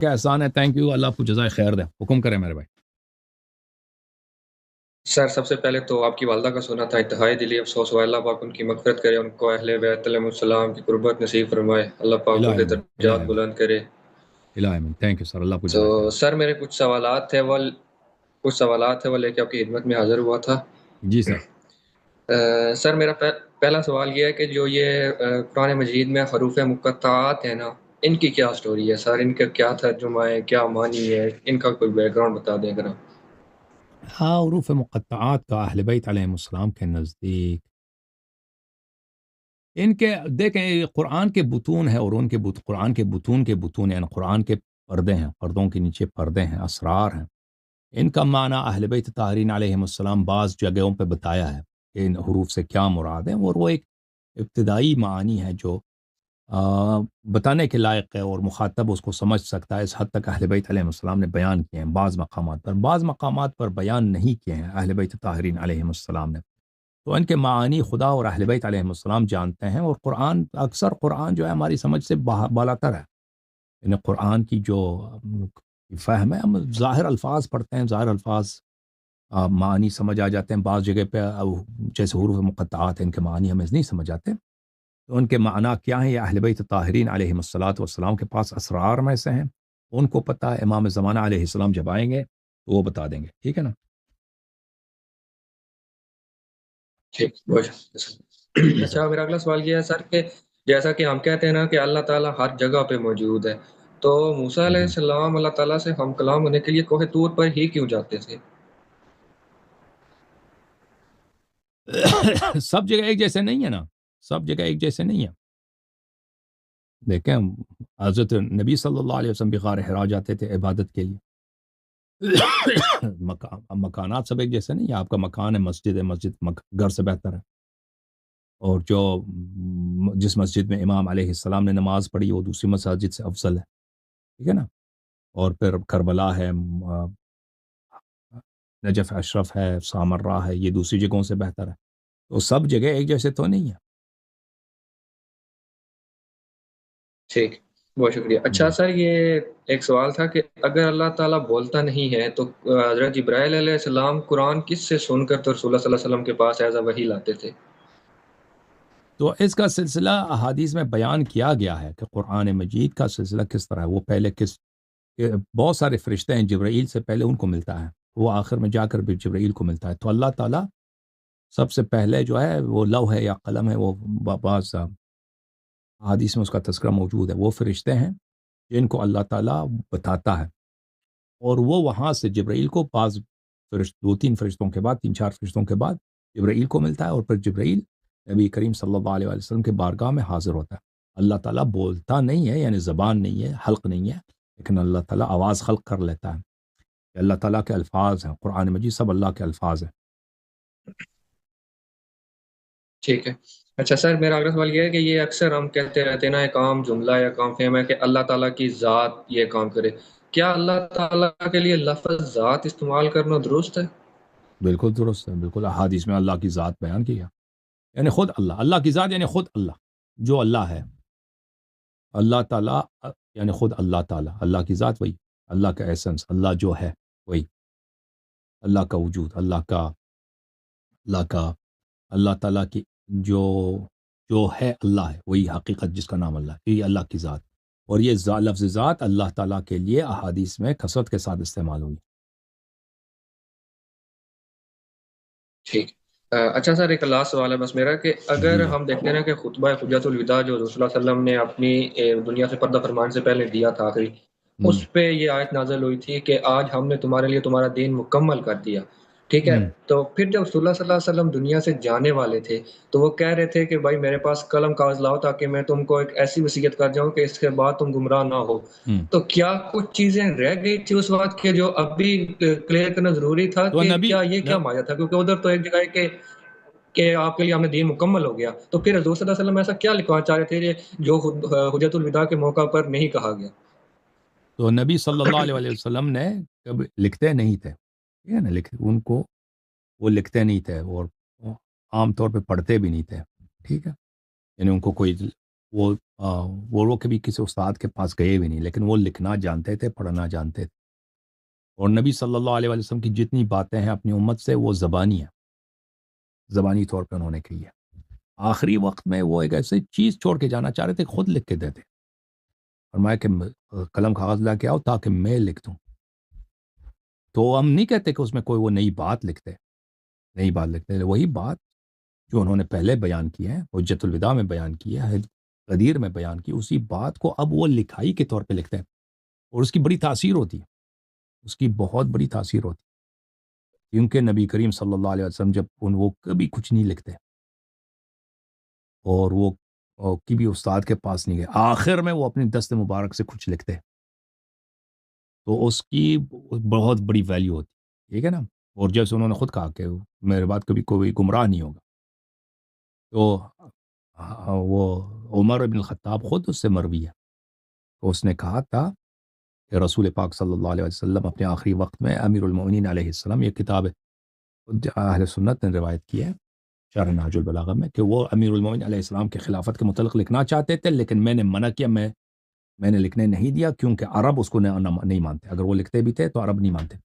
کیا احسان ہے، thank you, اللہ آپ کو جزائے خیر دے. حکم کریں میرے بھائی. سر سب سے پہلے تو آپ کی والدہ کا سنا تھا، انتہائی دلی افسوس ہوا. اللہ پاک ان کی مغفرت کرے، ان کو اہل بیت علیہ السلام کی قربت نصیب فرمائے. اللہ پاک ان کے درجات بلند کرے. الہی تھینک یو سر، اللہ کو تو جزائے خیر. سر میرے کچھ سوالات تھے وہ لے کے آپ کی خدمت میں حاضر ہوا تھا. جی سر. سر میرا پہلا سوال یہ ہے کہ جو یہ قرآن مجید میں حروف مقطعات ہیں نا، ان کی کیا سٹوری ہے سر؟ ان کا کیا ترجمہ ہے، کیا معنی ہے، ان کا کوئی بیک گراؤنڈ بتا دیں اگر. ہاں، حروف مقطعات کا اہل بیت علیہ السلام کے نزدیک ان کے دیکھیں قرآن کے بطون ہے، اور ان کے قرآن کے بطون یعنی قرآن کے پردے ہیں، پردوں کے نیچے پردے ہیں، اسرار ہیں. ان کا معنی اہل بیت طاہرین علیہ السلام بعض جگہوں پہ بتایا ہے کہ ان حروف سے کیا مراد ہے، اور وہ ایک ابتدائی معانی ہے جو بتانے کے لائق ہے، اور مخاطب اس کو سمجھ سکتا ہے. اس حد تک اہل بیت علیہ السلام نے بیان کیے ہیں بعض مقامات پر بیان نہیں کیے ہیں اہل بیت طاہرین علیہ السلام نے. تو ان کے معانی خدا اور اہل بیت علیہ السلام جانتے ہیں، اور قرآن جو ہے ہماری سمجھ سے بالاتر ہے. یعنی قرآن کی جو فہم ہے، ہم ظاہر الفاظ پڑھتے ہیں، ظاہر الفاظ معانی سمجھ آ جاتے ہیں. بعض جگہ پہ جیسے حروف مقطعات ہیں، ان کے معانی ہمیں نہیں سمجھ آتے. تو ان کے معنی کیا ہیں، یہ اہل بیت طاہرین علیہ السلام کے پاس اسرار میں سے ہیں، ان کو پتہ ہے. امام زمانہ علیہ السلام جب آئیں گے تو وہ بتا دیں گے. ٹھیک ہے نا؟ ٹھیک. اچھا، میرا اگلا سوال یہ ہے سر کہ جیسا کہ ہم کہتے ہیں نا کہ اللہ تعالیٰ ہر جگہ پہ موجود ہے، تو موسیٰ علیہ السلام اللہ تعالیٰ سے ہم کلام ہونے کے لیے کوہ طور پر ہی کیوں جاتے تھے؟ سب جگہ ایک جیسے نہیں ہے نا، سب جگہ ایک جیسے نہیں ہے. دیکھیں حضرت نبی صلی اللہ علیہ وسلم بھی غار حرا جاتے تھے عبادت کے لیے. مکانات سب ایک جیسے نہیں ہے. آپ کا مکان ہے، مسجد گھر سے بہتر ہے. اور جس مسجد میں امام علیہ السلام نے نماز پڑھی وہ دوسری مساجد سے افضل ہے. ٹھیک ہے نا؟ اور پھر کربلا ہے، نجف اشرف ہے، سامرہ ہے، یہ دوسری جگہوں سے بہتر ہے. تو سب جگہ ایک جیسے تو نہیں ہے. ٹھیک، بہت شکریہ. اچھا جی. سر، یہ ایک سوال تھا کہ اگر اللہ تعالیٰ بولتا نہیں ہے تو حضرت جبرائیل علیہ السلام قرآن کس سے سن کر تو رسول اللہ صلی اللہ علیہ وسلم کے پاس ایز اے وحی لاتے تھے؟ تو اس کا سلسلہ احادیث میں بیان کیا گیا ہے کہ قرآن مجید کا سلسلہ کس طرح ہے. وہ پہلے بہت سارے فرشتے ہیں، جبرائیل سے پہلے ان کو ملتا ہے، وہ آخر میں جا کر بھی جبرائیل کو ملتا ہے. تو اللہ تعالیٰ سب سے پہلے جو ہے وہ لوح ہے یا قلم ہے، وہ بعض احادیث میں اس کا تذکرہ موجود ہے. وہ فرشتے ہیں جن کو اللہ تعالیٰ بتاتا ہے، اور وہ وہاں سے جبرائیل کو دو تین فرشتوں کے بعد، تین چار فرشتوں کے بعد جبرائیل کو ملتا ہے، اور پھر جبرائیل نبی کریم صلی اللہ علیہ وسلم کے بارگاہ میں حاضر ہوتا ہے. اللہ تعالیٰ بولتا نہیں ہے، یعنی زبان نہیں ہے، حلق نہیں ہے، لیکن اللہ تعالیٰ آواز خلق کر لیتا ہے. اللہ تعالیٰ کے الفاظ ہیں، قرآن مجید سب اللہ کے الفاظ ہیں. ٹھیک ہے. اچھا سر، میرا اگلا سوال یہ ہے کہ یہ اکثر ہم کہتے رہتے ہیں نا، ایک عام جملہ یا کام فہم ہے کہ اللہ تعالیٰ کی ذات یہ کام کرے. کیا اللہ تعالیٰ کے لیے لفظ ذات استعمال کرنا درست ہے؟ بالکل درست ہے، بالکل. احادیث میں اللہ کی ذات بیان کیا، یعنی خود اللہ کی ذات، یعنی خود اللہ جو اللہ ہے. اللہ تعالیٰ یعنی خود اللہ تعالیٰ، اللہ کی ذات وہی، اللہ کا ایسنس، اللہ جو ہے وہی، اللہ کا وجود، اللہ تعالیٰ کی جو جو ہے اللہ ہے، وہی حقیقت جس کا نام اللہ ہے، یہ اللہ کی ذات. اور یہ لفظ ذات اللہ تعالیٰ کے لیے احادیث میں کثرت کے ساتھ استعمال ہوئی. ٹھیک. اچھا سر، ایک لاسٹ سوال ہے بس میرا کہ اگر ہم دیکھتے ہیں کہ خطبہ حجۃ الوداع جو رسول اللہ صلی اللہ علیہ وسلم نے اپنی دنیا سے پردہ فرمان سے پہلے دیا تھا آخری، اس پہ یہ آیت نازل ہوئی تھی کہ آج ہم نے تمہارے لیے تمہارا دین مکمل کر دیا. ٹھیک ہے. تو پھر جب رسول اللہ صلی اللہ علیہ وسلم دنیا سے جانے والے تھے تو وہ کہہ رہے تھے کہ بھائی میرے پاس قلم کاغذ لاؤ تاکہ میں تم کو ایک ایسی وصیت کر جاؤں کہ اس کے بعد تم گمراہ نہ ہو. تو کیا کچھ چیزیں رہ گئی تھی اس وقت کے جو اب بھی کلیئر کرنا ضروری تھا کہ کیا ماجرا تھا؟ کیونکہ ادھر تو ایک جگہ ہے کہ آپ کے لیے ہمیں دین مکمل ہو گیا، تو پھر حضور صلی اللہ علیہ وسلم ایسا کیا لکھوانا چاہ رہے تھے جو حجۃ الوداع کے موقع پر نہیں کہا گیا؟ تو نبی صلی اللہ علیہ وسلم نے کبھی لکھتے نہیں تھے، ٹھیک ہے نا، ان کو وہ لکھتے نہیں تھے، اور عام طور پہ پڑھتے بھی نہیں تھے. ٹھیک ہے، یعنی ان کو کوئی وہ کبھی کسی استاد کے پاس گئے بھی نہیں، لیکن وہ لکھنا جانتے تھے، پڑھنا جانتے تھے، اور نبی صلی اللہ علیہ وسلم کی جتنی باتیں ہیں اپنی امت سے وہ زبانی ہیں، زبانی طور پہ انہوں نے کی ہے۔ آخری وقت میں وہ ایک ایسی چیز چھوڑ کے جانا چاہ رہے تھے، خود لکھ کے دیتے، فرمایا کہ قلم کاغذ لا کے آؤ تاکہ میں لکھ دوں۔ تو ہم نہیں کہتے کہ اس میں کوئی وہ نئی بات لکھتے، نئی بات لکھتے، وہی بات جو انہوں نے پہلے بیان کی ہے، حجت الوداع میں بیان کی ہے، غدیر میں بیان کی، اسی بات کو اب وہ لکھائی کے طور پہ لکھتے ہیں، اور اس کی بڑی تاثیر ہوتی ہے، اس کی بہت بڑی تاثیر ہوتی ہے، کیونکہ نبی کریم صلی اللہ علیہ وسلم جب وہ کبھی کچھ نہیں لکھتے، اور وہ کبھی استاد کے پاس نہیں گئے، آخر میں وہ اپنی دست مبارک سے کچھ لکھتے، تو اس کی بہت بڑی ویلیو ہوتی ہے، ٹھیک ہے نا۔ اور جیسے انہوں نے خود کہا کہ میرے بعد کبھی کوئی گمراہ نہیں ہوگا، تو وہ عمر بن الخطاب خود اس سے مروی ہے، تو اس نے کہا تھا کہ رسول پاک صلی اللہ علیہ وسلم اپنے آخری وقت میں امیر المؤمنین علیہ السلام، یہ کتاب اہل سنت نے روایت کی ہے شرح نہج البلاغہ میں، کہ وہ امیر المؤمنین علیہ السلام کے خلافت کے متعلق لکھنا چاہتے تھے، لیکن میں نے منع کیا، میں نے لکھنے نہیں دیا، کیونکہ عرب اس کو نہیں مانتے، اگر وہ لکھتے بھی تھے تو عرب نہیں مانتے۔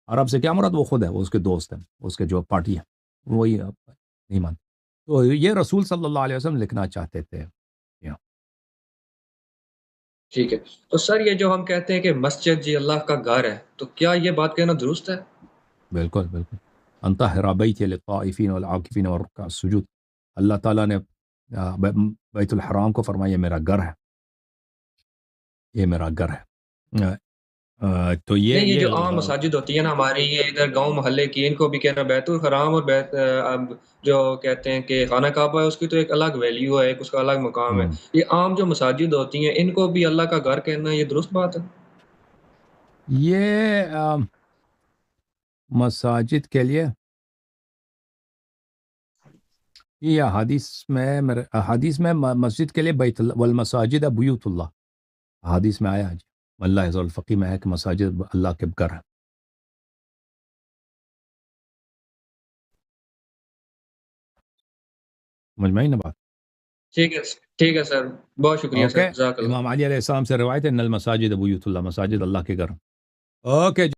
عرب سے کیا مراد؟ وہ خود ہے، وہ اس کے دوست ہیں، اس کے جو پارٹی ہے وہی نہیں مانتے، تو یہ رسول صلی اللہ علیہ وسلم لکھنا چاہتے تھے۔ ٹھیک ہے، تو سر یہ جو ہم کہتے ہیں کہ مسجد جی اللہ کا گھر ہے، تو کیا یہ بات کہنا درست ہے؟ بالکل بالکل، انت حرابیت للطائفین والعاکفین والرکع السجود، اللہ تعالیٰ نے بیت الحرام کو فرمایا یہ میرا گھر ہے، یہ میرا گھر ہے۔ تو نہیں، یہ یہ جو عام مساجد ہوتی ہے نا ہماری، یہ ادھر گاؤں محلے کی، ان کو بھی کہنا بیت الحرام اور اب جو کہتے ہیں کہ خانہ کعبہ ہے، اس کی تو ایک الگ ویلیو ہے، ایک اس کا الگ مقام ہے۔ یہ عام جو مساجد ہوتی ہیں ان کو بھی اللہ کا گھر کہنا، یہ درست بات ہے؟ یہ مساجد کے لیے یہ احادیث میں مسجد کے لیے بیت والمساجد بیوت اللہ، احادیث میں آیا ہے، اللہ عز الفقی میں ہے کہ مساجد اللہ کے گھر ہے۔ سمجھ میں آئی نا بات؟ ٹھیک ہے سر، بہت شکریہ اوکے، سر، جزاک اللہ۔ امام علی علیہ السلام سے روایت ہے ان المساجد بیوت اللہ، مساجد اللہ کے گھر۔ اوکے۔